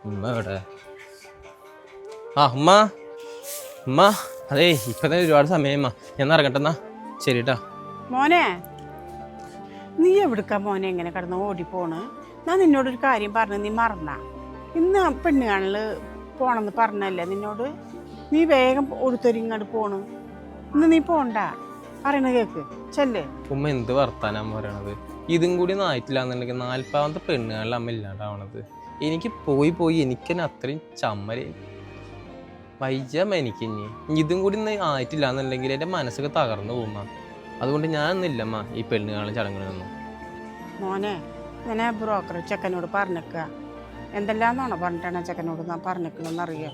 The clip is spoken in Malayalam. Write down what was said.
ഉമ്മ എവിടെ? ഉമ്മ ഉമ്മ, അതേ ഇപ്പൊ തന്നെ ഒരുപാട് സമയമ്മ, ഞാൻ ഇറങ്ങട്ടെന്നാ. ശരിട്ടാ. മോനെ, നീ എവിടുക്കാ മോനെ എങ്ങനെ കിടന്ന് ഓടിപ്പോണ്? ഞാൻ നിന്നോടൊരു കാര്യം പറഞ്ഞു, നീ മറന്ന. ഇന്ന് പെണ്ണുകാണില് പോണെന്ന് പറഞ്ഞല്ലേ നിന്നോട്? നീ വേഗം ഒടുത്തൊരിങ്ങോട്ട് പോണു. ഇന്ന് നീ പോണ്ട, പറയണ കേക്ക് ചെല്ലേ. ഉമ്മ എന്ത് വർത്താനാ പറയണത്? ഇതും കൂടി ഒന്നും ആയിട്ടില്ല എന്നുണ്ടെങ്കിൽ 40ാമത്തെ പെണ്ണുകളിൽ അമ്മ ഇല്ലാണ്ടാവണത്. എനിക്ക് പോയി എനിക്ക് തന്നെ അത്രയും ചമ്മല് വൈജമ്മ. എനിക്ക് ഇനി ഇതും കൂടി ഒന്നും ആയിട്ടില്ല എന്നുണ്ടെങ്കിൽ എൻ്റെ മനസ്സൊക്കെ തകർന്നു പോകുമ്മ. അതുകൊണ്ട് ഞാനൊന്നുമില്ലമ്മ ഈ പെണ്ണുകാണും ചടങ്ങുകളൊന്നും. മോനെ, ഇങ്ങനെ ബ്രോക്കർ ചെക്കനോട് പറഞ്ഞേക്കുക. എന്തെല്ലാന്നാണോ പറഞ്ഞിട്ടാണ് ചെക്കനോട് ഞാൻ പറഞ്ഞേക്കണമെന്നറിയോ?